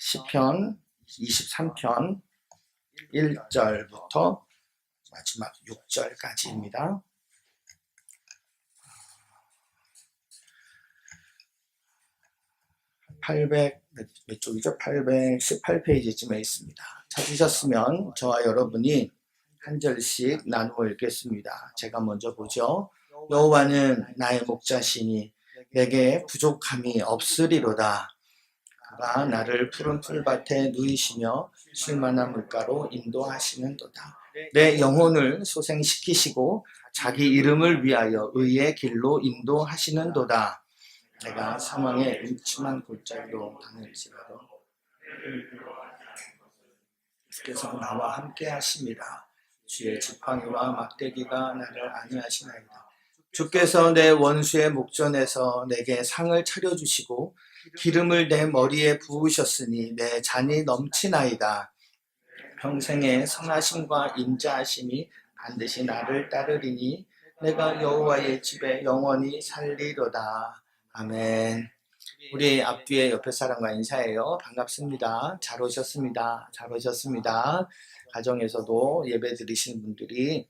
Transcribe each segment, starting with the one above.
시편 23편 1절부터 마지막 6절까지입니다. 800몇 쪽이죠? 818페이지쯤에 있습니다. 찾으셨으면 저와 여러분이 한 절씩 나누어 읽겠습니다. 제가 먼저 보죠. 여호와는 나의 목자시니 내게 부족함이 없으리로다. 그가 나를 푸른 풀밭에 누이시며 쉴만한 물가로 인도하시는도다. 내 영혼을 소생시키시고 자기 이름을 위하여 의의 길로 인도하시는도다. 내가 사망의 음침한 골짜기로 다닐지라도 주께서 나와 함께 하심이라. 주의 지팡이와 막대기가 나를 안위하시나이다. 주께서 내 원수의 목전에서 내게 상을 차려주시고 기름을 내 머리에 부으셨으니 내 잔이 넘치나이다. 평생의 선하심과 인자하심이 반드시 나를 따르리니 내가 여호와의 집에 영원히 살리로다. 아멘. 우리 앞뒤에 옆에 사람과 인사해요. 반갑습니다. 잘 오셨습니다. 잘 오셨습니다. 가정에서도 예배 드리시는 분들이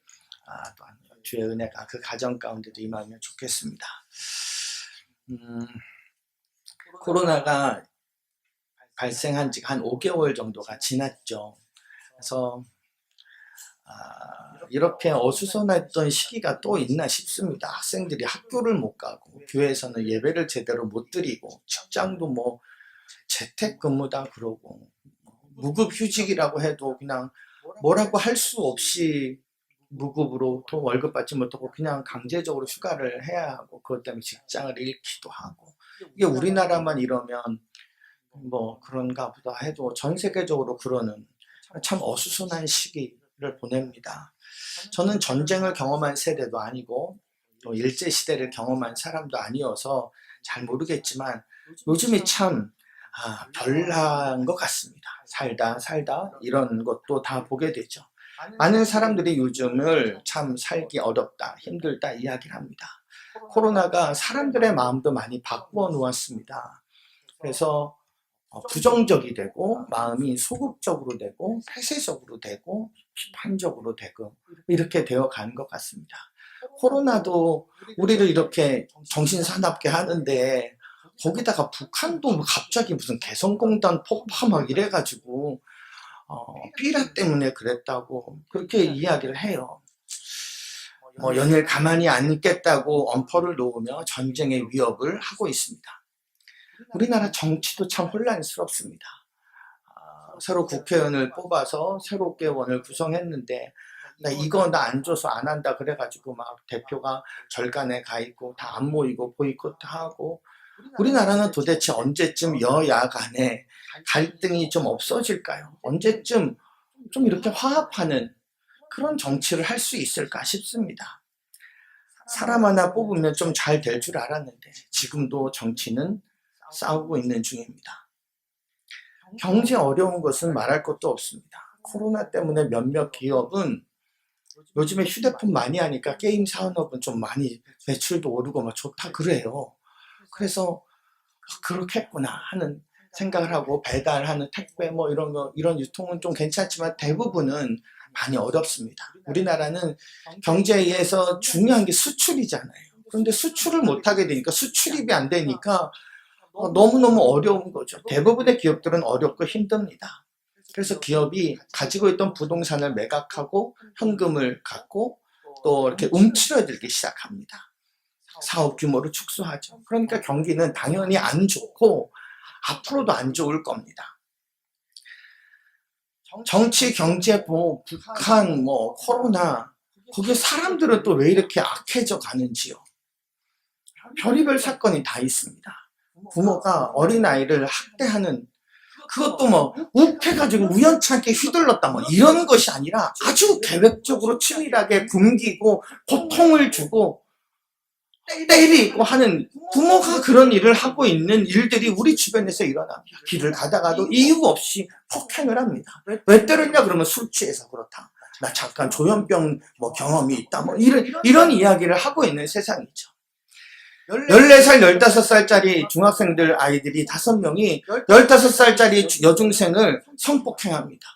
또 주의 은혜가 그 가정 가운데도 임하면 좋겠습니다. 코로나가 발생한 지 한 5개월 정도가 지났죠. 그래서 이렇게 어수선했던 시기가 또 있나 싶습니다. 학생들이 학교를 못 가고 교회에서는 예배를 제대로 못 드리고 직장도 뭐 재택근무다 그러고 무급휴직이라고 해도 그냥 뭐라고 할 수 없이 무급으로 또 월급 받지 못하고 그냥 강제적으로 휴가를 해야 하고 그것 때문에 직장을 잃기도 하고 이게 우리나라만 이러면 뭐 그런가 보다 해도 전 세계적으로 그러는 참 어수선한 시기를 보냅니다. 저는 전쟁을 경험한 세대도 아니고 또 일제시대를 경험한 사람도 아니어서 잘 모르겠지만 요즘이 참 별난 것 같습니다. 살다 이런 것도 다 보게 되죠. 많은 사람들이 요즘을 참 살기 어렵다, 힘들다 이야기를 합니다. 코로나가 사람들의 마음도 많이 바꾸어 놓았습니다. 그래서 부정적이 되고 마음이 소극적으로 되고 폐쇄적으로 되고 비판적으로 되고 이렇게 되어가는 것 같습니다. 코로나도 우리를 이렇게 정신사납게 하는데 거기다가 북한도 갑자기 무슨 개성공단 폭파 막 이래가지고 삐라 때문에 그랬다고 그렇게 이야기를 해요. 연일 가만히 안 있겠다고 엄포를 놓으며 전쟁의 위협을 하고 있습니다. 우리나라 정치도 참 혼란스럽습니다. 새로 국회의원을 뽑아서 새롭게 원을 구성했는데 이거 나 안 줘서 안 한다 그래가지고 막 대표가 절간에 가 있고 다 안 모이고 보이콧하고 우리나라는 도대체 언제쯤 여야 간에 갈등이 좀 없어질까요? 언제쯤 좀 이렇게 화합하는 그런 정치를 할 수 있을까 싶습니다. 사람 하나 뽑으면 좀 잘 될 줄 알았는데 지금도 정치는 싸우고 있는 중입니다. 경제 어려운 것은 말할 것도 없습니다. 코로나 때문에 몇몇 기업은 요즘에 휴대폰 많이 하니까 게임 산업은 좀 많이 매출도 오르고 막 좋다 그래요. 그래서 그렇겠구나 하는 생각을 하고 배달하는 택배 뭐 이런 유통은 좀 괜찮지만 대부분은 많이 어렵습니다. 우리나라는 경제에서 중요한 게 수출이잖아요. 그런데 수출을 못하게 되니까 수출입이 안 되니까 너무너무 어려운 거죠. 대부분의 기업들은 어렵고 힘듭니다. 그래서 기업이 가지고 있던 부동산을 매각하고 현금을 갖고 또 이렇게 움츠러들기 시작합니다. 사업 규모를 축소하죠. 그러니까 경기는 당연히 안 좋고 앞으로도 안 좋을 겁니다. 정치, 경제, 북한, 코로나 거기에 사람들은 또 왜 이렇게 악해져 가는지요. 별의별 사건이 다 있습니다. 부모가 어린아이를 학대하는 그것도 욱해가지고 우연찮게 휘둘렀다 이런 것이 아니라 아주 계획적으로 치밀하게 굶기고 고통을 주고 때리고 하는 부모가 그런 일을 하고 있는 일들이 우리 주변에서 일어납니다. 길을 가다가도 이유 없이 폭행을 합니다. 왜 때렸냐 그러면 술 취해서 그렇다. 나 잠깐 조현병 경험이 있다 이런 이야기를 하고 있는 세상이죠. 14살, 15살짜리 중학생들 아이들이 5명이 15살짜리 여중생을 성폭행합니다.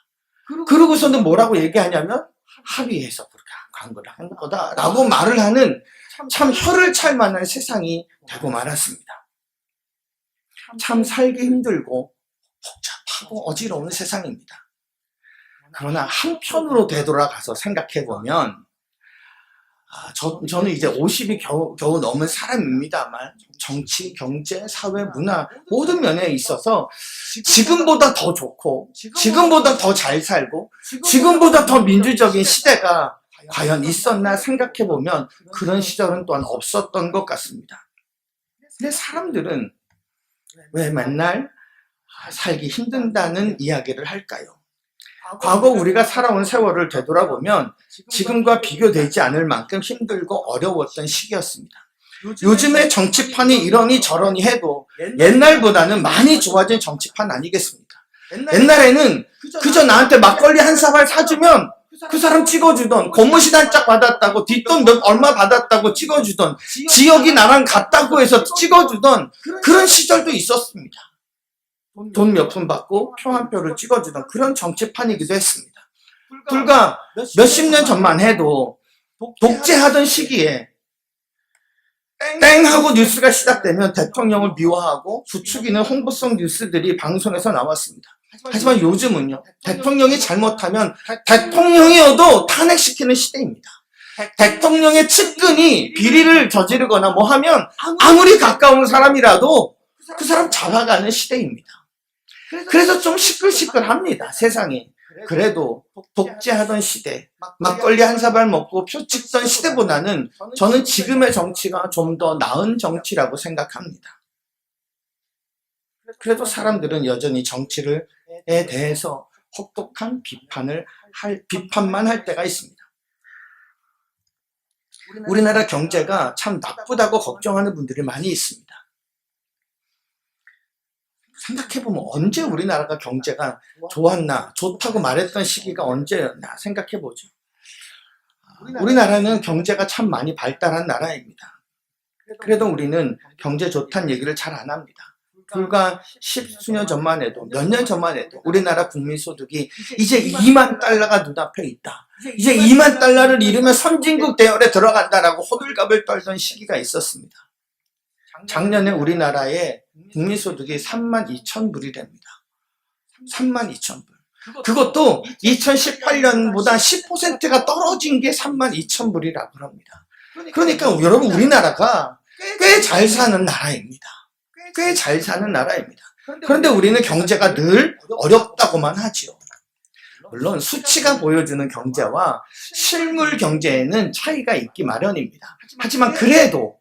그러고서는 뭐라고 얘기하냐면 합의해서 그렇게 한 거를 한 거다라고 말을 하는 참 혀를 찰 만한 세상이 되고 말았습니다. 참 살기 힘들고 복잡하고 어지러운 세상입니다. 그러나 한편으로 되돌아가서 생각해보면 저는 이제 50이 겨우 넘은 사람입니다만 정치, 경제, 사회, 문화 모든 면에 있어서 지금보다 더 좋고 지금보다 더 잘 살고 지금보다 더 민주적인 시대가 과연 있었나 생각해보면 그런 시절은 또한 없었던 것 같습니다. 근데 사람들은 왜 맨날 살기 힘든다는 이야기를 할까요? 과거 우리가 살아온 세월을 되돌아보면 지금과 비교되지 않을 만큼 힘들고 어려웠던 시기였습니다. 요즘의 정치판이 이러니 저러니 해도 옛날보다는 많이 좋아진 정치판 아니겠습니까? 옛날에는 그저 나한테 막걸리 한 사발 사주면 그 사람 찍어주던, 고무신 한 짝 받았다고, 뒷돈 얼마 받았다고 찍어주던, 지역이 나랑 같다고 해서 찍어주던 그런 시절도 있었습니다. 돈 몇 푼 받고 표 한 표를 찍어주던 그런 정치판이기도 했습니다. 불과 몇십 년 전만 해도 독재하던 시기에 땡 하고 뉴스가 시작되면 대통령을 미워하고 부추기는 홍보성 뉴스들이 방송에서 나왔습니다. 하지만 요즘은요, 대통령이 잘못하면 대통령이어도 탄핵시키는 시대입니다. 대통령의 측근이 비리를 저지르거나 뭐 하면 아무리 가까운 사람이라도 그 사람 잡아가는 시대입니다. 그래서 좀 시끌시끌합니다, 세상이. 그래도 독재하던 시대, 막걸리 한 사발 먹고 표 찍던 시대보다는 저는 지금의 정치가 좀 더 나은 정치라고 생각합니다. 그래도 사람들은 여전히 정치에 대해서 혹독한 비판만 할 때가 있습니다. 우리나라 경제가 참 나쁘다고 걱정하는 분들이 많이 있습니다. 생각해보면 언제 우리나라가 경제가 좋았나, 좋다고 말했던 시기가 언제였나 생각해보죠. 우리나라는 경제가 참 많이 발달한 나라입니다. 그래도 우리는 경제 좋다는 얘기를 잘 안 합니다. 불과 십수년 전만 해도, 몇 년 전만 해도 우리나라 국민소득이 이제 2만 달러가 눈앞에 있다. 이제 2만 달러를 이루면 선진국 대열에 들어간다라고 호들갑을 떨던 시기가 있었습니다. 작년에 우리나라의 국민소득이 32,000불이랍니다. 32,000불. 그것도 2018년보다 10%가 떨어진 게 32,000불이라고 합니다. 그러니까 여러분, 우리나라가 꽤 잘 사는 나라입니다. 꽤 잘 사는 나라입니다. 그런데 우리는 경제가 늘 어렵다고만 하지요. 물론 수치가 보여주는 경제와 실물 경제에는 차이가 있기 마련입니다. 하지만 그래도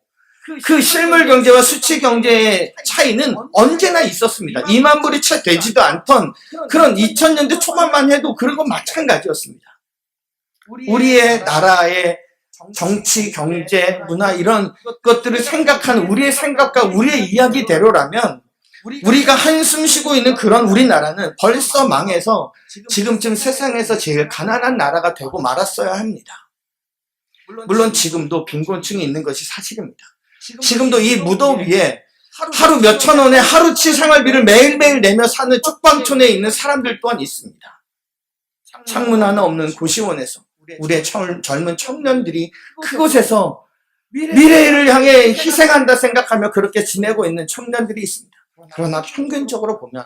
그 실물 경제와 수치 경제의 차이는 언제나 있었습니다. 2만 불이 채 되지도 않던 그런 2000년대 초반만 해도 그런 건 마찬가지였습니다. 우리의 나라의 정치, 경제, 문화 이런 것들을 생각하는 우리의 생각과 우리의 이야기대로라면 우리가 한숨 쉬고 있는 그런 우리나라는 벌써 망해서 지금쯤 세상에서 제일 가난한 나라가 되고 말았어야 합니다. 물론 지금도 빈곤층이 있는 것이 사실입니다. 지금도 이 무더위에 하루 몇천 원의 하루치 생활비를 매일매일 내며 사는 쪽방촌에 있는 사람들 또한 있습니다. 창문 하나 없는 고시원에서 우리의 젊은 청년들이 그곳에서 미래를 향해 희생한다 생각하며 그렇게 지내고 있는 청년들이 있습니다. 그러나 평균적으로 보면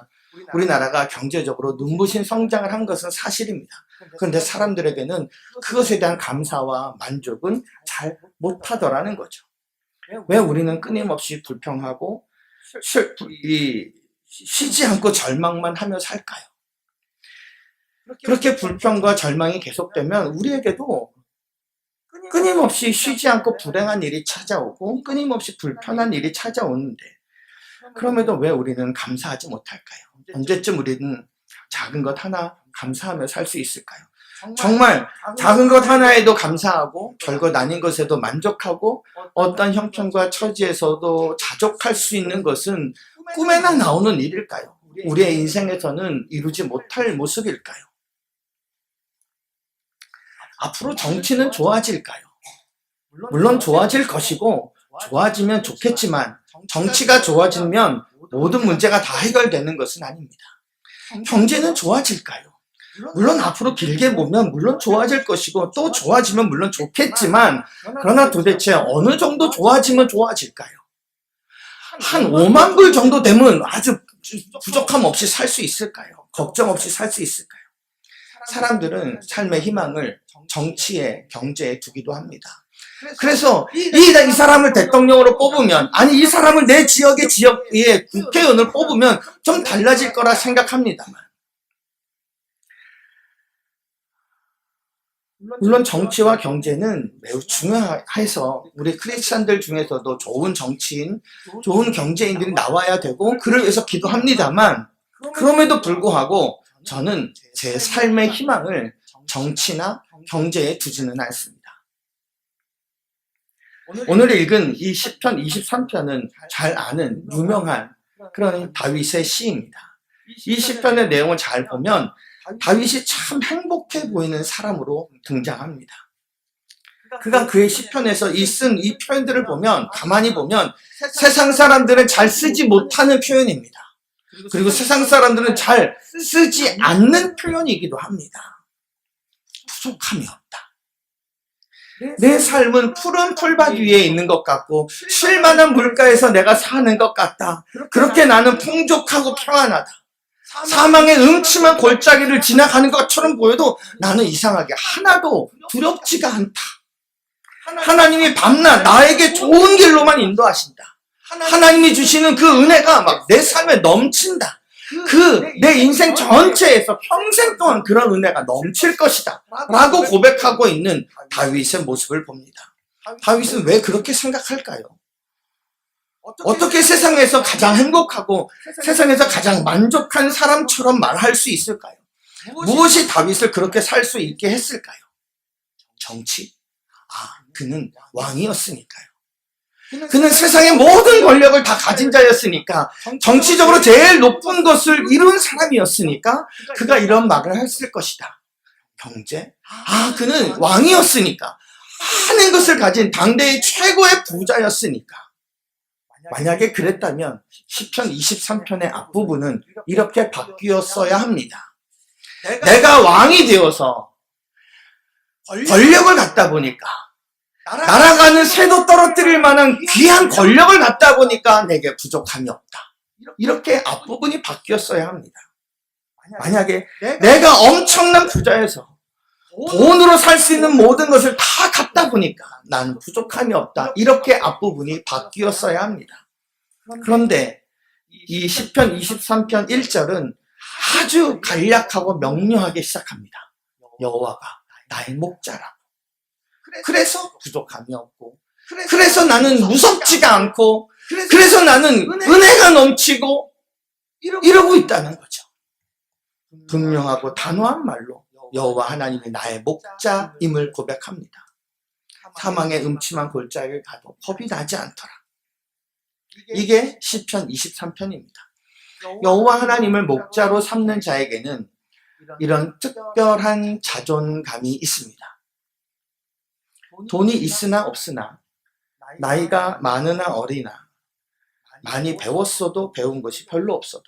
우리나라가 경제적으로 눈부신 성장을 한 것은 사실입니다. 그런데 사람들에게는 그것에 대한 감사와 만족은 잘 못하더라는 거죠. 왜 우리는 끊임없이 불평하고 쉬지 않고 절망만 하며 살까요? 그렇게 불평과 절망이 계속되면 우리에게도 끊임없이 쉬지 않고 불행한 일이 찾아오고 끊임없이 불편한 일이 찾아오는데, 그럼에도 왜 우리는 감사하지 못할까요? 언제쯤 우리는 작은 것 하나 감사하며 살 수 있을까요? 정말 작은 것 하나에도 감사하고 별것 아닌 것에도 만족하고 어떤 형편과 처지에서도 자족할 수 있는 것은 꿈에나 나오는 일일까요? 우리의 인생에서는 이루지 못할 모습일까요? 앞으로 정치는 좋아질까요? 물론 좋아질 것이고 좋아지면 좋겠지만 정치가 좋아지면 모든 문제가 다 해결되는 것은 아닙니다. 경제는 좋아질까요? 물론 앞으로 길게 보면 물론 좋아질 것이고 또 좋아지면 물론 좋겠지만 그러나 도대체 어느 정도 좋아지면 좋아질까요? 한 5만 불 정도 되면 아주 부족함 없이 살 수 있을까요? 걱정 없이 살 수 있을까요? 사람들은 삶의 희망을 정치에, 경제에 두기도 합니다. 그래서 이 사람을 대통령으로 뽑으면, 아니 이 사람을 내 지역의 국회의원을 뽑으면 좀 달라질 거라 생각합니다만, 물론 정치와 경제는 매우 중요해서 우리 크리스찬들 중에서도 좋은 정치인, 좋은 경제인들이 나와야 되고 그를 위해서 기도합니다만, 그럼에도 불구하고 저는 제 삶의 희망을 정치나 경제에 두지는 않습니다. 오늘 읽은 이 시편 23편은 잘 아는 유명한 그런 다윗의 시입니다. 이 시편의 내용을 잘 보면 다윗이 참 행복해 보이는 사람으로 등장합니다. 그가 그의 시편에서 쓴 이 표현들을 보면, 가만히 보면 세상 사람들은 잘 쓰지 못하는 표현입니다. 그리고 세상 사람들은 잘 쓰지 않는 표현이기도 합니다. 부족함이 없다. 내 삶은 푸른 풀밭 위에 있는 것 같고 쉴만한 물가에서 내가 사는 것 같다. 그렇게 나는 풍족하고 평안하다. 사망의 음침한 골짜기를 지나가는 것처럼 보여도 나는 이상하게 하나도 두렵지가 않다. 하나님이 밤낮 나에게 좋은 길로만 인도하신다. 하나님이 주시는 그 은혜가 막 내 삶에 넘친다. 내 인생 전체에서 평생 동안 그런 은혜가 넘칠 것이다 라고 고백하고 있는 다윗의 모습을 봅니다. 다윗은 왜 그렇게 생각할까요? 어떻게 세상에서 가장 행복하고 세상에서 가장 만족한 사람처럼 말할 수 있을까요? 무엇이 다윗을 그렇게 살 수 있게 했을까요? 정치? 그는 왕이었으니까요. 그는 세상의 모든 권력을 다 가진 자였으니까, 정치적으로 제일 높은 것을 이룬 사람이었으니까 그가 이런 말을 했을 것이다. 경제? 그는 왕이었으니까, 많은 것을 가진 당대의 최고의 부자였으니까. 만약에 그랬다면 시편 23편의 앞부분은 이렇게 바뀌었어야 합니다. 내가 왕이 되어서 권력을 갖다 보니까, 날아가는 새도 떨어뜨릴 만한 귀한 권력을 갖다 보니까 내게 부족함이 없다. 이렇게 앞부분이 바뀌었어야 합니다. 만약에 내가 엄청난 부자여서 돈으로 살 수 있는 모든 것을 다 갖다 보니까 난 부족함이 없다. 이렇게 앞부분이 바뀌었어야 합니다. 그런데 이 시편 23편 1절은 아주 간략하고 명료하게 시작합니다. 여호와가 나의 목자라고. 그래서 부족함이 없고, 그래서 나는 무섭지가 않고, 그래서 나는 은혜가 넘치고 이러고 있다는 거죠. 분명하고 단호한 말로 여호와 하나님이 나의 목자임을 고백합니다. 사망의 음침한 골짜기를 가도 겁이 나지 않더라. 이게 시편 23편입니다. 여호와 하나님을 목자로 삼는 자에게는 이런 특별한 자존감이 있습니다. 돈이 있으나 없으나, 나이가 많으나 어리나, 많이 배웠어도 배운 것이 별로 없어도,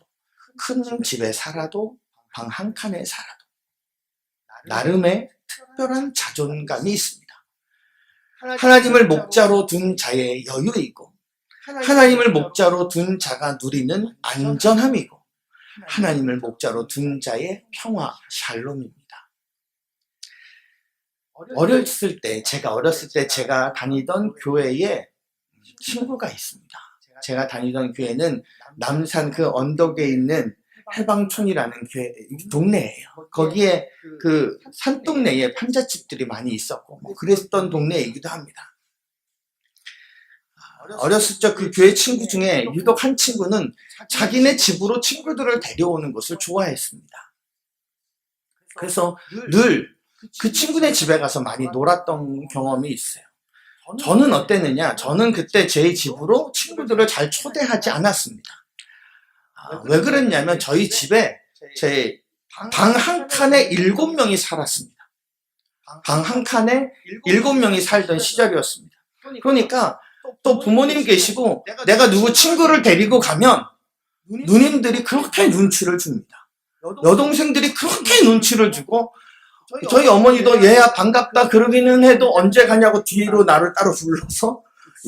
큰 집에 살아도 방 한 칸에 살아도 나름의 특별한 자존감이 있습니다. 하나님을 목자로 둔 자의 여유이고, 하나님을 목자로 둔 자가 누리는 안전함이고, 하나님을 목자로 둔 자의 평화, 샬롬입니다. 어렸을 때 제가 다니던 교회에 친구가 있습니다. 제가 다니던 교회는 남산 그 언덕에 있는 해방촌이라는 동네예요. 거기에 그 산동네에 판잣집들이 많이 있었고 그랬던 동네이기도 합니다. 어렸을 적 그 교회 친구 중에 유독 한 친구는 자기네 집으로 친구들을 데려오는 것을 좋아했습니다. 그래서 늘 그 친구네 집에 가서 많이 놀았던 경험이 있어요. 저는 어땠느냐? 저는 그때 제 집으로 친구들을 잘 초대하지 않았습니다. 왜 그랬냐면 저희 집에 제 방 한 칸에 7명이 살았습니다. 방 한 칸에 7명이 살던 시절이었습니다. 그러니까 또 부모님 계시고 내가 누구 친구를 데리고 가면 누님들이 그렇게 눈치를 줍니다. 여동생들이 그렇게 눈치를 주고 저희 어머니도 얘야 반갑다 그러기는 해도 언제 가냐고 뒤로 나를 따로 불러서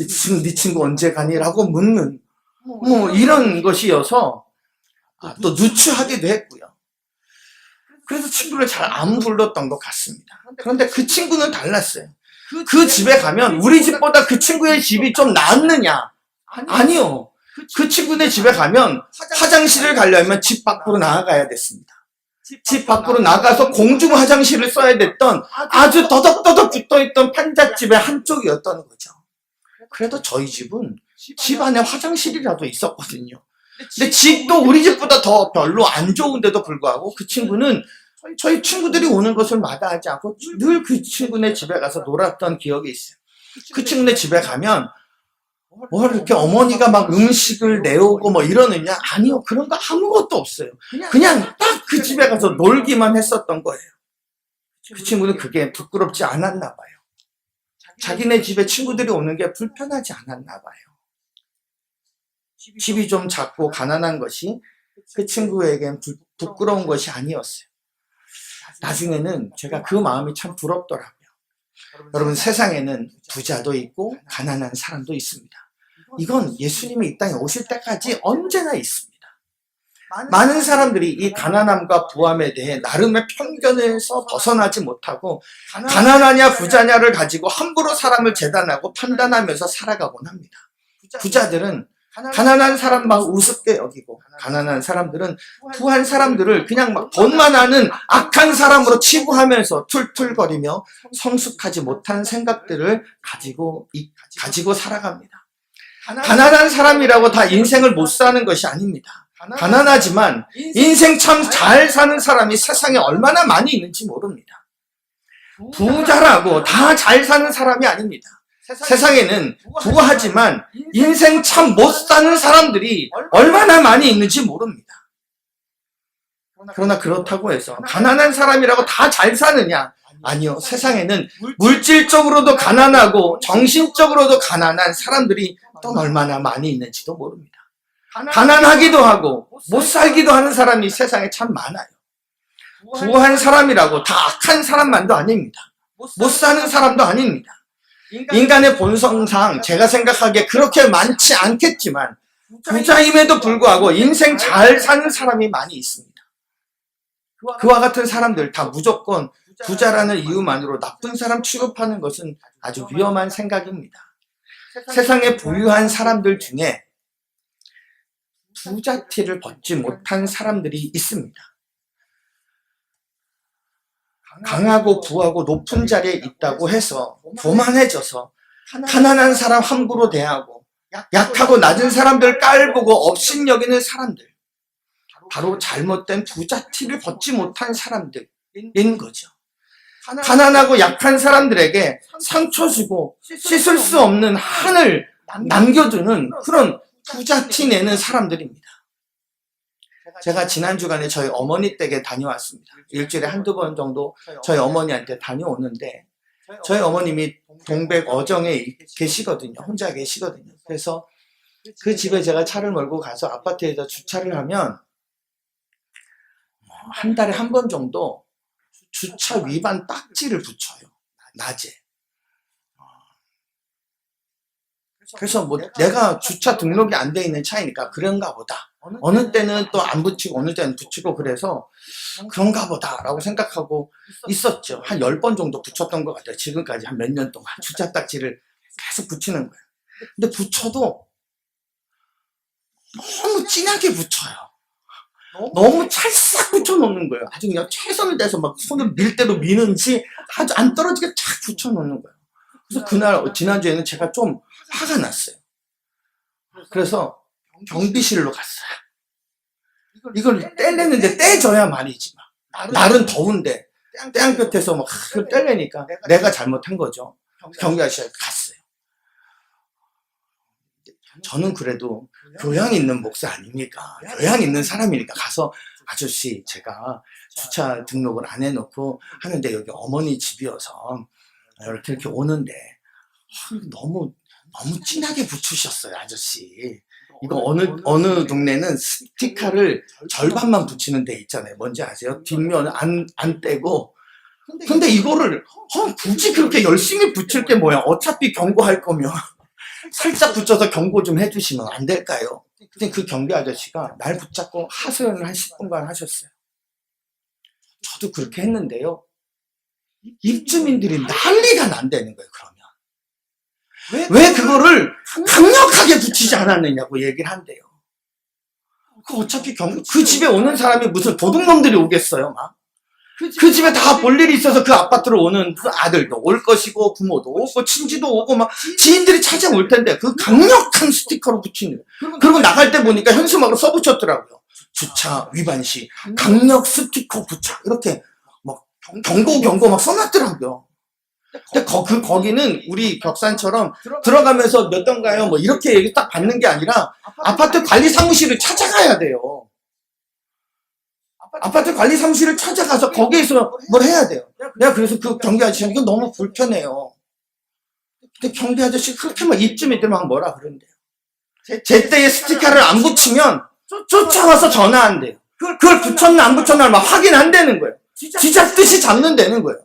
지금 네 친구 언제 가니라고 묻는 이런 것이어서 또 누추하기도 했고요. 그래서 친구를 잘 안 불렀던 것 같습니다. 그런데 그 친구는 달랐어요. 그 집에 가면 우리 집보다 그 친구의 집이 좀 낫느냐? 아니요. 그 친구네 집에 가면 화장실을 가려면 집 밖으로 나가야 됐습니다. 집 밖으로 나가서 공중 화장실을 써야 됐던 아주 더덕더덕 붙어있던 판잣집의 한쪽이었던 거죠. 그래도 저희 집은 집 안에 화장실이라도 있었거든요. 근데 집도 우리 집보다 더 별로 안 좋은데도 불구하고 그 친구는 저희 친구들이 오는 것을 마다하지 않고 늘 그 친구네 집에 가서 놀았던 기억이 있어요. 그 친구네 집에 가면 이렇게 어머니가 막 음식을 내오고 이러느냐? 아니요. 그런 거 아무것도 없어요. 그냥 딱 그 집에 가서 놀기만 했었던 거예요. 그 친구는 그게 부끄럽지 않았나 봐요. 자기네 집에 친구들이 오는 게 불편하지 않았나 봐요. 집이 좀 작고 가난한 것이 그 친구에겐 부끄러운 것이 아니었어요. 나중에는 제가 그 마음이 참 부럽더라고요. 여러분, 세상에는 부자도 있고 가난한 사람도 있습니다. 이건 예수님이 이 땅에 오실 때까지 언제나 있습니다. 많은 사람들이 이 가난함과 부함에 대해 나름의 편견에서 벗어나지 못하고 가난하냐 부자냐를 가지고 함부로 사람을 재단하고 판단하면서 살아가곤 합니다. 부자들은 가난한 사람 막 우습게 여기고 가난한 사람들은 부한 사람들을 그냥 막 돈만 아는 악한 사람으로 치부하면서 툴툴거리며 성숙하지 못한 생각들을 가지고 살아갑니다. 가난한 사람이라고 다 인생을 못 사는 것이 아닙니다. 가난하지만 인생 참 잘 사는 사람이 세상에 얼마나 많이 있는지 모릅니다. 부자라고 다 잘 사는 사람이 아닙니다. 세상에는 부하지만 인생 참 못 사는 사람들이 얼마나 많이 있는지 모릅니다. 그러나 그렇다고 해서 가난한 사람이라고 다 잘 사느냐? 아니요. 세상에는 물질적으로도 가난하고 정신적으로도 가난한 사람들이 또 얼마나 많이 있는지도 모릅니다. 가난하기도 하고 못 살기도 하는 사람이 세상에 참 많아요. 부한 사람이라고 다 악한 사람만도 아닙니다. 못 사는 사람도 아닙니다. 인간의 본성상 제가 생각하기에 그렇게 많지 않겠지만 부자임에도 불구하고 인생 잘 사는 사람이 많이 있습니다. 그와 같은 사람들 다 무조건 부자라는 이유만으로 나쁜 사람 취급하는 것은 아주 위험한 생각입니다. 세상에 부유한 사람들 중에 부자티를 벗지 못한 사람들이 있습니다. 강하고 부하고 높은 자리에 있다고 해서 교만해져서 가난한 사람 함부로 대하고 약하고 낮은 사람들 깔보고 업신여기는 사람들, 바로 잘못된 부자티를 벗지 못한 사람들인 거죠. 가난하고 약한 사람들에게 상처 주고 씻을 수 없는 한을 남겨두는 그런 부자티 내는 사람들입니다. 제가 지난 주간에 저희 어머니 댁에 다녀왔습니다. 일주일에 한두 번 정도 저희 어머니한테 다녀오는데 저희 어머님이 동백 어정에 계시거든요. 혼자 계시거든요. 그래서 그 집에 제가 차를 몰고 가서 아파트에다 주차를 하면 한 달에 한 번 정도 주차 위반 딱지를 붙여요. 낮에. 그래서 내가 주차 등록이 안 돼 있는 차이니까 그런가 보다. 어느 때는 또 안 붙이고 어느 때는 붙이고 그래서 그런가 보다 라고 생각하고 있었죠. 한 10번 정도 붙였던 것 같아요. 지금까지 한 몇 년 동안 주차 딱지를 계속 붙이는 거예요. 근데 붙여도 너무 진하게 붙여요. 너무 찰싹 붙여놓는 거예요. 아주 그냥 최선을 다해서 막 손을 밀 대로 미는지 아주 안 떨어지게 쫙 붙여놓는 거예요. 그래서 그날 지난주에는 제가 좀 화가 났어요. 그래서 경비실로 갔어요. 이걸 떼내는데 떼줘야 말이지. 날은 더운데 떼양볕에서 막 떼내니까 내가 잘못한 거죠. 경비 아저씨가 갔어요. 저는 그래도 교양 있는 목사 아닙니까? 교양 있는 사람이니까 가서 아저씨 제가 주차 등록을 안 해놓고 하는데 여기 어머니 집이어서 이렇게 오는데 너무 너무 진하게 붙이셨어요, 아저씨. 이거 어느 동네는 스티커를 절반만 붙이는 데 있잖아요. 뭔지 아세요? 뒷면 안 떼고. 근데 이거를 굳이 그렇게 열심히 붙일 게 뭐야? 어차피 경고할 거면 살짝 붙여서 경고 좀 해주시면 안 될까요? 근데 그 경비 아저씨가 날 붙잡고 하소연을 한 10분간 하셨어요. 저도 그렇게 했는데요. 입주민들이 난리가 난다는 거예요, 그러면. 왜 그거를 강력하게 붙이지 않았느냐고 얘기를 한대요. 그 어차피 그 집에 오는 사람이 무슨 도둑놈들이 오겠어요, 막. 그 집에 다 볼 일이 있어서 그 아파트로 오는 그 아들도 올 것이고, 부모도 오고, 친지도 오고, 막, 지인들이 찾아올 텐데, 그 강력한 스티커로 붙이는 거예요. 그리고 나갈 때 보니까 현수막으로 써붙였더라고요. 주차 위반 시, 강력 스티커 부착. 이렇게, 막, 경고 막 써놨더라고요. 근데 거기는 우리 벽산처럼 들어가면서 몇 동가요? 뭐, 이렇게 얘기 딱 받는 게 아니라, 아파트 관리 사무실을 찾아가야 돼요. 아파트 관리 사무실을 찾아가서 거기에서 뭘 해야 돼요. 내가 그래서 그 경비 아저씨는 이거 너무 불편해요. 근데 경비 아저씨 그렇게 막 입주민들 막 뭐라 그러는데요. 제때에 스티커를 안 붙이면 쫓아와서 전화한대요. 그걸 붙였나 안 붙였나 막 확인 안 되는 거예요. 진짜 뜻이 잡는다는 거예요.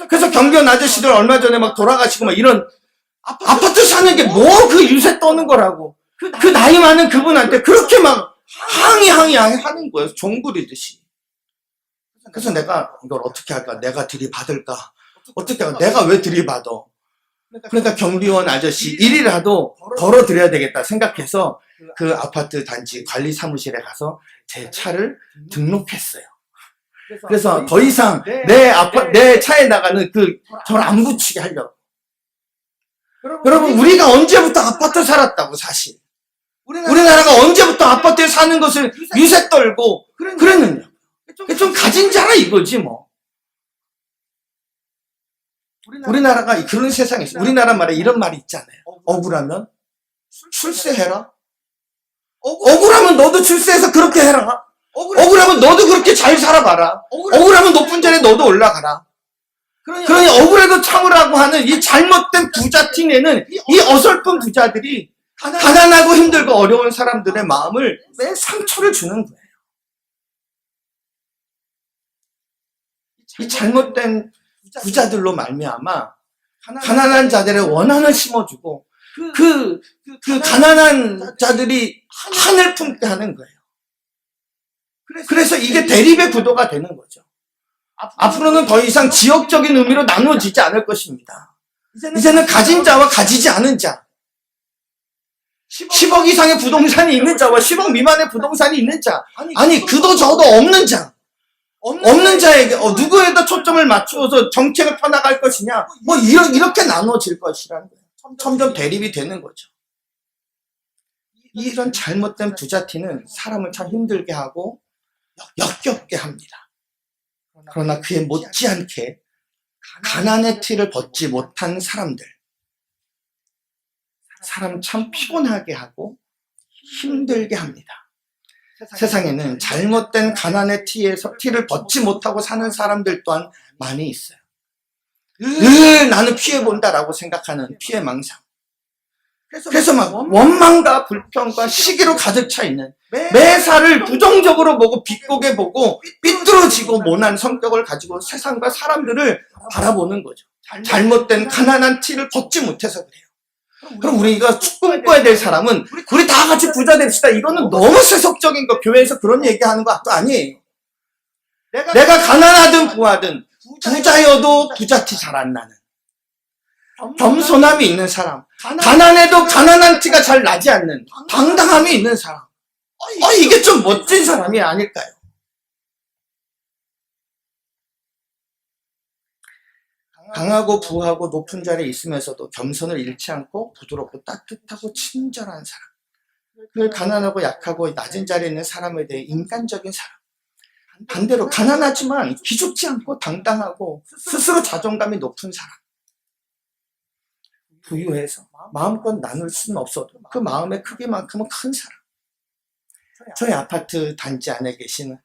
그래서 경비원 아저씨들 얼마 전에 막 돌아가시고 막 이런 아파트 사는 게 뭐 그 유세 떠는 거라고. 그 나이 많은 그분한테 그렇게 막 항의 하는 거예요. 종 부리듯이. 그래서 내가 이걸 어떻게 할까? 내가 들이받을까? 어떻게 할까? 내가 왜 들이받아? 그러니까 경비원 아저씨 일이라도 벌어드려야 되겠다 생각해서 그 아파트 단지 관리 사무실에 가서 제 차를 등록했어요. 그래서 더 이상 내 차에 나가는 저를 안 붙이게 하려고. 여러분, 우리가 언제부터 아파트 살았다고, 사실. 우리나라가 언제부터 아파트에 사는 것을 유세 떨고 그랬느냐. 좀 가진 자라 이거지 뭐. 우리나라가 그런 세상에 있어. 우리나라 말에 이런 말이 있잖아요. 억울하면 출세해라. 억울하면 너도 출세해서 그렇게 해라. 억울하면 너도 그렇게 잘 살아봐라. 억울하면 높은 자리에 너도 올라가라. 그러니 억울해도 참으라고 하는 이 잘못된 부자팅에는 이 어설픈 부자들이 가난하고 힘들고 어려운 사람들의 마음을 매 상처를 주는 거예요. 이 잘못된 부자들로 말미암아 가난한 자들의 원한을 심어주고 그 가난한 자들이 한을 품게 하는 거예요. 그래서 이게 대립의 구도가 되는 거죠. 앞으로는 더 이상 지역적인 의미로 나누어지지 않을 것입니다. 이제는 가진 자와 가지지 않은 자, 10억 이상의 부동산이 있는 자와 10억 미만의 부동산이 있는 자, 아니 그도 저도 없는 자, 없는 자에게 누구에다 초점을 맞추어서 정책을 펴나갈 것이냐, 뭐 이렇게 나눠질 것이라는 거예요. 점점 대립이 되는 거죠. 이런 잘못된 부자티는 사람을 참 힘들게 하고 역겹게 합니다. 그러나 그에 못지않게 가난의 티를 벗지 못한 사람들, 사람 참 피곤하게 하고 힘들게 합니다. 세상에는 잘못된 가난의 티를 벗지 못하고 사는 사람들 또한 많이 있어요. 늘 나는 피해본다라고 생각하는 피해망상. 그래서 막 원망과 불평과 시기로 가득 차 있는, 매사를 부정적으로 보고 비꼬게 보고 삐뚤어지고 모난 성격을 가지고 세상과 사람들을 바라보는 거죠. 잘못된 가난한 티를 벗지 못해서 그래요. 그럼 우리가 꿈꿔야 될 사람은 우리 다 같이 부자 됩시다. 이거는 너무 세속적인 거, 교회에서 그런 얘기하는 거 아니에요. 내가 가난하든 부하든 부자여도 부자티 잘 안 나는, 겸손함이 있는 사람, 가난해도 가난한 티가 잘 나지 않는 당당함이 있는 사람, 이게 좀 멋진 사람이 아닐까요? 강하고 부하고 높은 자리에 있으면서도 겸손을 잃지 않고 부드럽고 따뜻하고 친절한 사람, 그 가난하고 약하고 낮은 자리에 있는 사람에 대해 인간적인 사람, 반대로 가난하지만 기죽지 않고 당당하고 스스로 자존감이 높은 사람, 부유해서 마음껏 나눌 수는 없어도 그 마음의 크기만큼은 큰 사람. 저희 아파트 단지 안에 계시는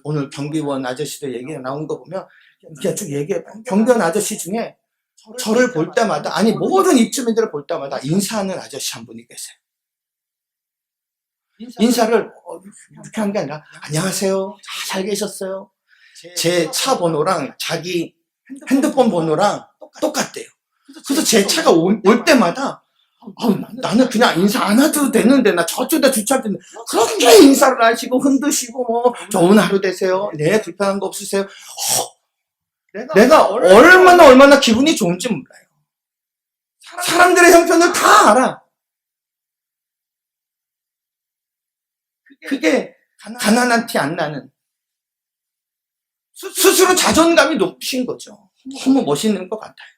오늘 경비원 아저씨도 얘기가 나온 거 보면 그냥 쭉 얘기해봐요. 경비원 아저씨 중에 저를 볼 때마다, 아니 모든 입주민들을 볼 때마다 인사하는 아저씨 한 분이 계세요. 인사를 이렇게 한 게 아니라 안녕하세요, 잘 계셨어요. 제 차 번호랑 자기 핸드폰 번호랑 똑같대요. 그래서 제 차가 올 때마다 나는 그냥 인사 안 해도 되는데, 나 저쪽에다 주차할 텐데 그렇게 인사를 하시고 흔드시고 뭐 좋은 하루 되세요, 네 불편한 거 없으세요. 내가 얼마나 기분이 좋은지 몰라요. 사람들의 형편을 다 알아. 그게 가난한 티 안 나는, 스스로 자존감이 높으신 거죠. 너무 멋있는 것 같아요.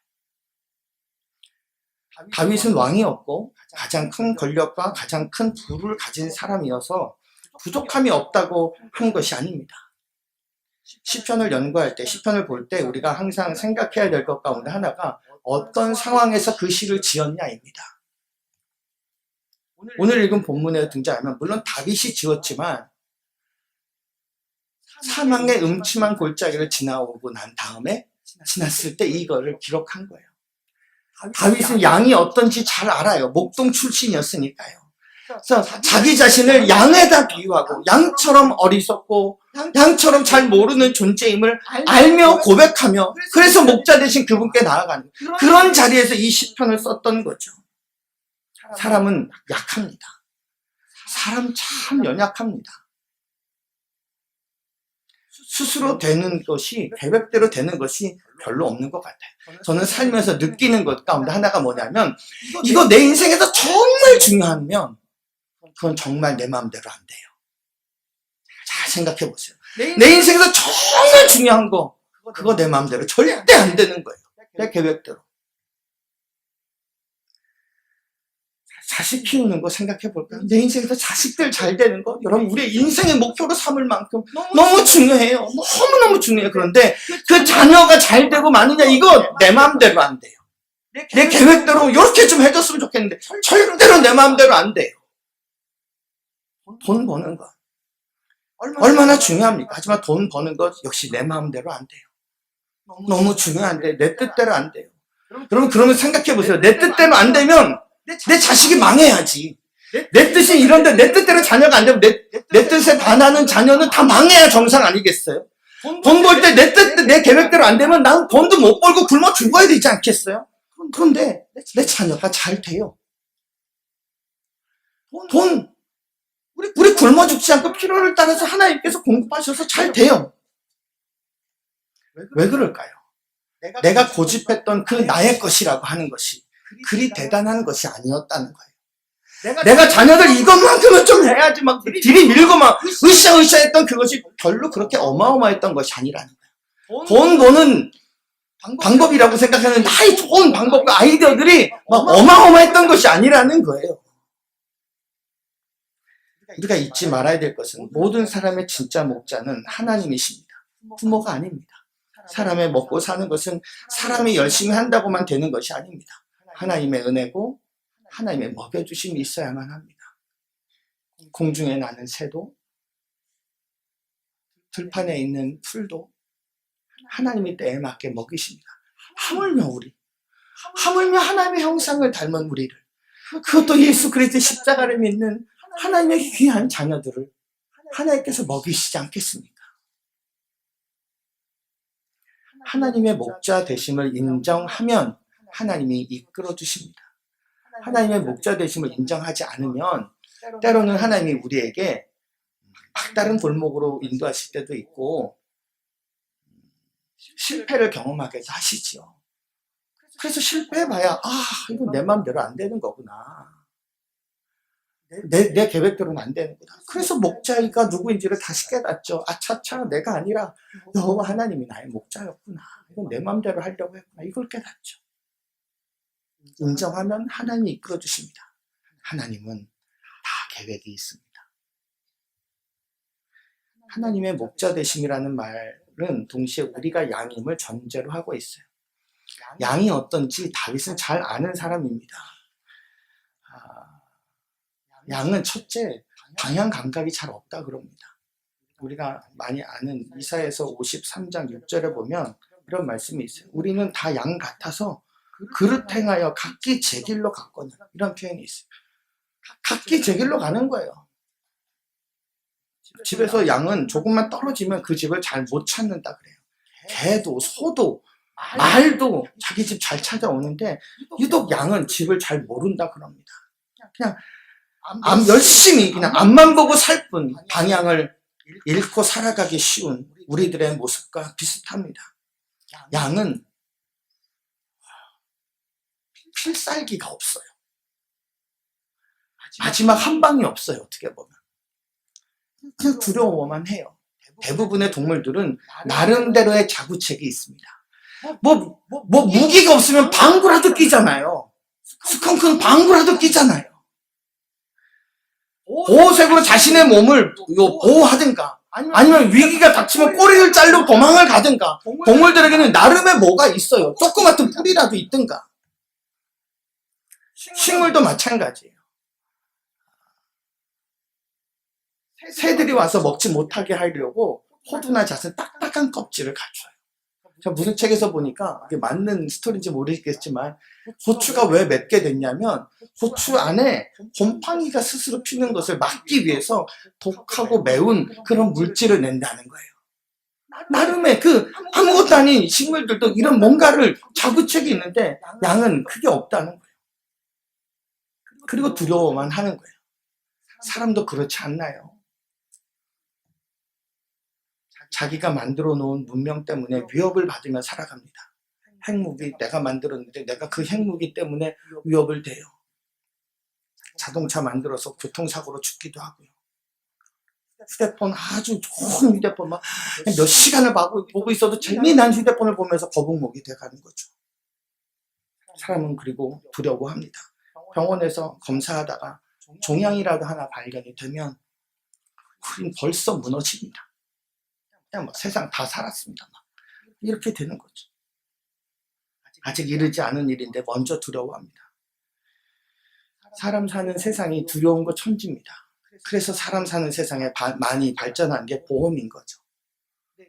다윗은 왕이었고 가장 큰 권력과 가장 큰 부를 가진 사람이어서 부족함이 없다고 한 것이 아닙니다. 시편을 연구할 때, 시편을 볼 때 우리가 항상 생각해야 될 것 가운데 하나가 어떤 상황에서 그 시를 지었냐입니다. 오늘 읽은 본문에 등장하면 물론 다윗이 지었지만 사망의 음침한 골짜기를 지나오고 난 다음에 지났을 때 이거를 기록한 거예요. 다윗은 양이 어떤지 잘 알아요. 목동 출신이었으니까요. 그래서 자기 자신을 양에다 비유하고 양처럼 어리석고 양처럼 잘 모르는 존재임을 알며 고백하며, 그래서 목자 대신 그분께 나아가는 그런 자리에서 이 시편을 썼던 거죠. 사람은 약합니다. 사람 참 연약합니다. 스스로 되는 것이, 계획대로 되는 것이 별로 없는 것 같아요. 저는 살면서 느끼는 것 가운데 하나가 뭐냐면, 이거 내 인생에서 정말 중요하면 그건 정말 내 마음대로 안 돼요. 잘 생각해 보세요. 내 인생에서 정말 중요한 거, 그거 내 마음대로 절대 안 되는 거예요. 내 계획대로. 자식 키우는 거 생각해 볼까요? 내 인생에서 자식들 잘 되는 거, 여러분 우리의 인생의 목표로 삼을 만큼 너무 중요해요. 너무너무 중요해요. 그런데 그 자녀가 잘 되고 마느냐, 이거 내 마음대로 안 돼요. 내 계획대로 이렇게 좀 해줬으면 좋겠는데 절대로 내 마음대로 안 돼요. 돈 버는 거 얼마나 중요합니까? 하지만 돈 버는 것 역시 내 마음대로 안 돼요. 너무 중요한데 내 뜻대로 안 돼요. 여러분 그러면 생각해 보세요. 내 뜻대로 안 되면 내 자식이 망해야지. 내 뜻이 이런데 내 뜻대로 자녀가 안 되면 내 뜻에 반하는 자녀는 다 망해야 정상 아니겠어요? 돈 벌 때 내 뜻, 내 계획대로 안 되면 나는 돈도 못 벌고 굶어 죽어야 되지 않겠어요? 그런데 내 자녀가 잘 돼요. 우리 굶어 죽지 않고 필요를 따라서 하나님께서 공급하셔서 잘 돼요. 왜 그럴까요? 내가 고집했던 그 나의 것이라고 하는 것이 그리 대단한 것이 아니었다는 거예요. 내가 자녀들 이것만큼은 좀 해야지 막 들이밀고 막 으쌰으쌰 했던 그것이 별로 그렇게 어마어마했던 것이 아니라는 거예요. 돈 버는 방법이라고 생각하는 나의 좋은 방법과 아이디어들이 막 어마어마했던 것이 아니라는 거예요. 우리가 잊지 말아야 될 것은 모든 사람의 진짜 목자는 하나님이십니다. 부모가 아닙니다. 사람의 먹고 사는 것은 사람이 열심히 한다고만 되는 것이 아닙니다. 하나님의 은혜고 하나님의 먹여주심이 있어야만 합니다. 공중에 나는 새도, 들판에 있는 풀도 하나님이 때에 맞게 먹이십니다. 하물며 하나님의 형상을 닮은 우리를, 그것도 예수 그리스도의 십자가를 믿는 하나님의 귀한 자녀들을 하나님께서 먹이시지 않겠습니까? 하나님의 목자 되심을 인정하면 하나님이 이끌어 주십니다. 하나님의 목자 되심을 인정하지 않으면 때로는 하나님이 우리에게 막다른 골목으로 인도하실 때도 있고 실패를 경험하게 하시지요. 그래서 실패해봐야 이건 내 마음대로 안 되는 거구나. 내 계획대로는 안 되는구나. 그래서 목자가 누구인지를 다시 깨닫죠. 차차 내가 아니라 여호와 하나님이 나의 목자였구나. 이건 내 마음대로 하려고 했구나. 이걸 깨닫죠. 인정하면 하나님이 이끌어 주십니다. 하나님은 다 계획이 있습니다. 하나님의 목자 되심이라는 말은 동시에 우리가 양임을 전제로 하고 있어요. 양이 어떤지 다윗은 잘 아는 사람입니다. 양은 첫째, 방향 감각이 잘 없다 그럽니다. 우리가 많이 아는 이사야서 53장 6절에 보면 이런 말씀이 있어요. 우리는 다 양 같아서 그릇 행하여 각기 제 길로 갔거늘. 이런 표현이 있어요. 각기 제 길로 가는 거예요. 집에서 양은 조금만 떨어지면 그 집을 잘 못 찾는다 그래요. 개도 소도 말도 자기 집 잘 찾아오는데 유독 양은 집을 잘 모른다 그럽니다. 그냥 열심히 그냥 앞만 보고 살 뿐 방향을 잃고 살아가기 쉬운 우리들의 모습과 비슷합니다. 양은 필살기가 없어요. 마지막 한 방이 없어요. 어떻게 보면 그냥 두려워만 해요. 대부분의 동물들은 나름대로의 자구책이 있습니다. 뭐 무기가 없으면 방구라도 끼잖아요. 스컹크는 방구라도 끼잖아요. 보호색으로 자신의 몸을 보호하든가 아니면 위기가 닥치면 꼬리를 자르고 도망을 가든가 동물들에게는 나름의 뭐가 있어요. 조그맣은 뿔이라도 있든가. 식물도 마찬가지예요. 새들이 와서 먹지 못하게 하려고 호두나 잣은 딱딱한 껍질을 갖춰요. 제가 무슨 책에서 보니까 이게 맞는 스토리인지 모르겠지만 고추가 왜 맵게 됐냐면 고추 안에 곰팡이가 스스로 피는 것을 막기 위해서 독하고 매운 그런 물질을 낸다는 거예요. 나름의 아무것도 아닌 식물들도 이런 뭔가를 자구책이 있는데 양은 그게 없다는 거예요. 그리고 두려워만 하는 거예요. 사람도 그렇지 않나요? 자기가 만들어 놓은 문명 때문에 위협을 받으며 살아갑니다. 핵무기 내가 만들었는데 내가 그 핵무기 때문에 위협을 대요. 자동차 만들어서 교통사고로 죽기도 하고요. 휴대폰 아주 좋은 휴대폰 막 몇 시간을 보고 있어도 재미난 휴대폰을 보면서 거북목이 돼가는 거죠. 사람은 그리고 두려워합니다. 병원에서 검사하다가 종양이라도 하나 발견이 되면 우린 벌써 무너집니다. 그냥 막 세상 다 살았습니다. 막 이렇게 되는 거죠. 아직 이르지 않은 일인데 먼저 두려워합니다. 사람 사는 세상이 두려운 거 천지입니다. 그래서 사람 사는 세상에 많이 발전한 게 보험인 거죠.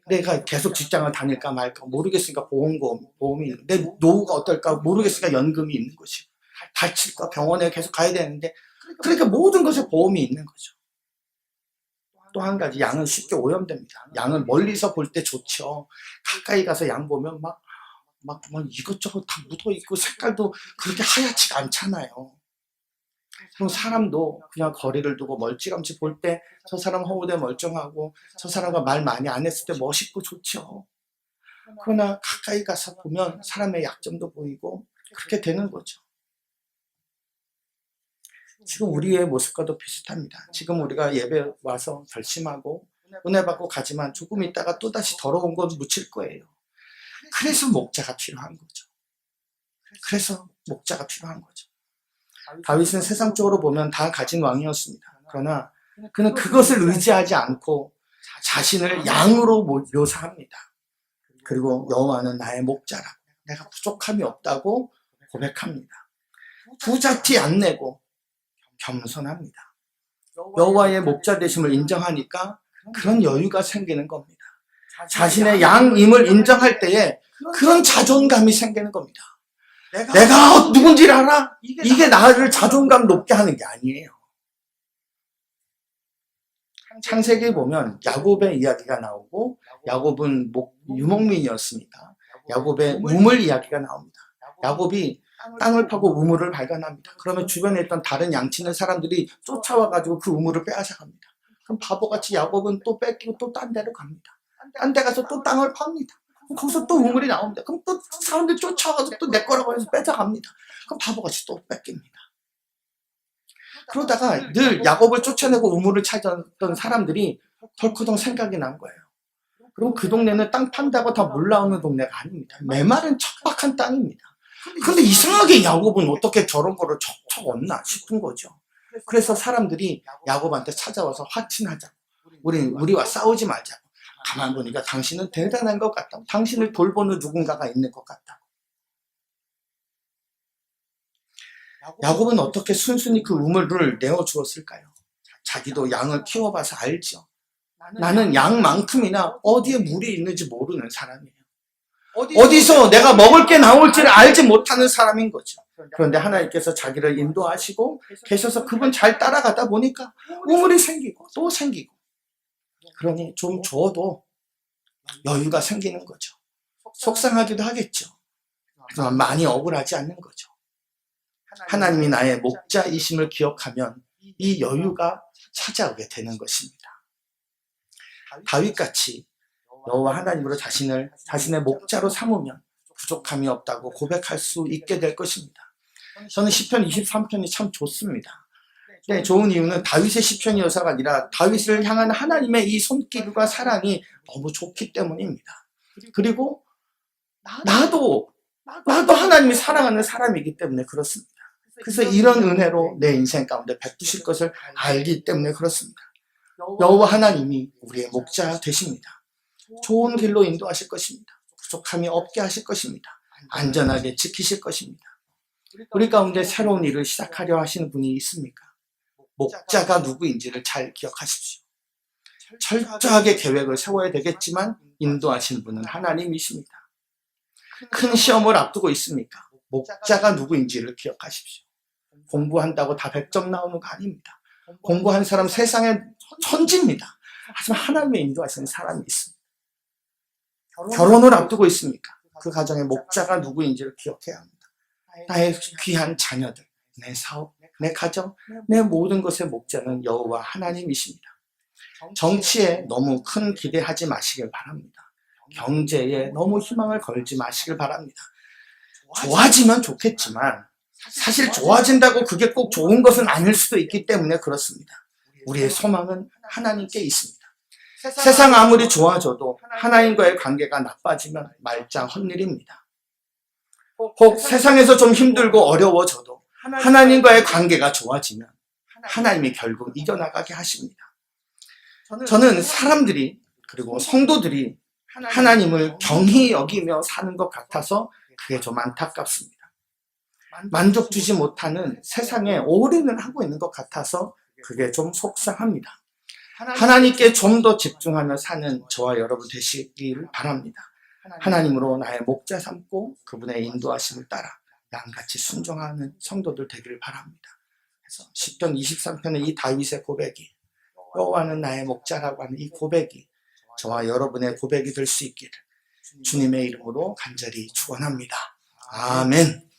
내가 계속 직장을 다닐까 말까 모르겠으니까 보험이 내 노후가 어떨까 모르겠으니까 연금이 있는 것이고 다칠까 병원에 계속 가야 되는데 그러니까 모든 것에 보험이 있는 거죠. 또 한 가지 양은 쉽게 오염됩니다. 양을 멀리서 볼 때 좋죠. 가까이 가서 양 보면 막 이것저것 다 묻어있고 색깔도 그렇게 하얗지가 않잖아요. 그럼 사람도 그냥 거리를 두고 멀찌감치 볼 때 저 사람 허우대 멀쩡하고 저 사람과 말 많이 안 했을 때 멋있고 좋죠. 그러나 가까이 가서 보면 사람의 약점도 보이고 그렇게 되는 거죠. 지금 우리의 모습과도 비슷합니다. 지금 우리가 예배 와서 결심하고 은혜 받고 가지만 조금 있다가 또다시 더러운 건 묻힐 거예요. 그래서 목자가 필요한 거죠. 다윗은 세상적으로 보면 다 가진 왕이었습니다. 그러나 그는 그것을 의지하지 않고 자신을 양으로 묘사합니다. 그리고 여호와는 나의 목자라고 내가 부족함이 없다고 고백합니다. 부잡티 안 내고 겸손합니다. 여호와의 목자 되심을 인정하니까 그런 여유가 생기는 겁니다. 자신의 양임을 인정할 때에 그런 자존감이 생기는 겁니다. 내가 누군지를 알아? 이게 나를 자존감 높게 하는 게 아니에요. 창세기에 보면 야곱의 이야기가 나오고 야곱은 유목민이었습니다. 야곱의 우물 이야기가 나옵니다. 야곱이 땅을 파고 우물을 발견합니다. 그러면 주변에 있던 다른 양치는 사람들이 쫓아와가지고 그 우물을 빼앗아갑니다. 그럼 바보같이 야곱은 또 뺏기고 또 딴 데로 갑니다. 딴 데 가서 또 땅을 팝니다. 거기서 또 우물이 나옵니다. 그럼 또 사람들이 쫓아와서 또 내 거라고 해서 뺏어갑니다. 그럼 바보같이 또 뺏깁니다. 그러다가 늘 야곱을 쫓아내고 우물을 찾았던 사람들이 덜커덩 생각이 난 거예요. 그럼 그 동네는 땅 판다고 다 물 나오는 동네가 아닙니다. 메마른 척박한 땅입니다. 근데 이상하게 야곱은 어떻게 저런 거를 척척 얻나 싶은 거죠. 그래서 사람들이 야곱한테 찾아와서 화친하자고. 우리와 싸우지 말자고. 가만 보니까 당신은 대단한 것 같다고. 당신을 돌보는 누군가가 있는 것 같다고. 야곱은 어떻게 순순히 그 우물을 내어주었을까요? 자기도 양을 키워봐서 알죠. 나는 양만큼이나 어디에 물이 있는지 모르는 사람이에요. 어디서 내가 먹을 게 나올지를 알지 못하는 사람인 거죠. 그런데 하나님께서 자기를 인도하시고 계셔서 그분 잘 따라가다 보니까 우물이 생기고 또 생기고, 그러니 좀 줘도 여유가 생기는 거죠. 속상하기도 하겠죠. 하지만 많이 억울하지 않는 거죠. 하나님이 나의 목자이심을 기억하면 이 여유가 찾아오게 되는 것입니다. 다윗같이 여호와 하나님으로 자신의 목자로 삼으면 부족함이 없다고 고백할 수 있게 될 것입니다. 저는 시편 23편이 참 좋습니다. 네, 좋은 이유는 다윗의 시편이어서가 아니라 다윗을 향한 하나님의 이 손길과 사랑이 너무 좋기 때문입니다. 그리고 나도 하나님이 사랑하는 사람이기 때문에 그렇습니다. 그래서 이런 은혜로 내 인생 가운데 베푸실 것을 알기 때문에 그렇습니다. 여호와 하나님이 우리의 목자 되십니다. 좋은 길로 인도하실 것입니다. 부족함이 없게 하실 것입니다. 안전하게 지키실 것입니다. 우리 가운데 새로운 일을 시작하려 하시는 분이 있습니까? 목자가 누구인지를 잘 기억하십시오. 철저하게 계획을 세워야 되겠지만 인도하시는 분은 하나님이십니다. 큰 시험을 앞두고 있습니까? 목자가 누구인지를 기억하십시오. 공부한다고 다 100점 나오는 거 아닙니다. 공부한 사람 세상에 천지입니다. 하지만 하나님의 인도하시는 사람이 있습니다. 결혼을 앞두고 있습니까? 그 가정의 목자가 누구인지를 기억해야 합니다. 나의 귀한 자녀들, 내 사업, 내 가정, 내 모든 것의 목자는 여호와 하나님이십니다. 정치에 너무 큰 기대하지 마시길 바랍니다. 경제에 너무 희망을 걸지 마시길 바랍니다. 좋아지면 좋겠지만 사실 좋아진다고 그게 꼭 좋은 것은 아닐 수도 있기 때문에 그렇습니다. 우리의 소망은 하나님께 있습니다. 세상 아무리 좋아져도 하나님과의 관계가 나빠지면 말짱 헛일입니다. 혹 세상에서 좀 힘들고 어려워져도 하나님과의 관계가 좋아지면 하나님이 결국 이겨나가게 하십니다. 저는 사람들이 그리고 성도들이 하나님을 경히 여기며 사는 것 같아서 그게 좀 안타깝습니다. 만족 주지 못하는 세상에 올인을 하고 있는 것 같아서 그게 좀 속상합니다. 하나님께 좀 더 집중하며 사는 저와 여러분 되시길 바랍니다. 하나님으로 나의 목자 삼고 그분의 인도하심을 따라 양같이 순종하는 성도들 되기를 바랍니다. 그래서 시편 23편의 이 다윗의 고백이, 여호와는 나의 목자라고 하는 이 고백이 저와 여러분의 고백이 될 수 있기를 주님의 이름으로 간절히 축원합니다. 아멘.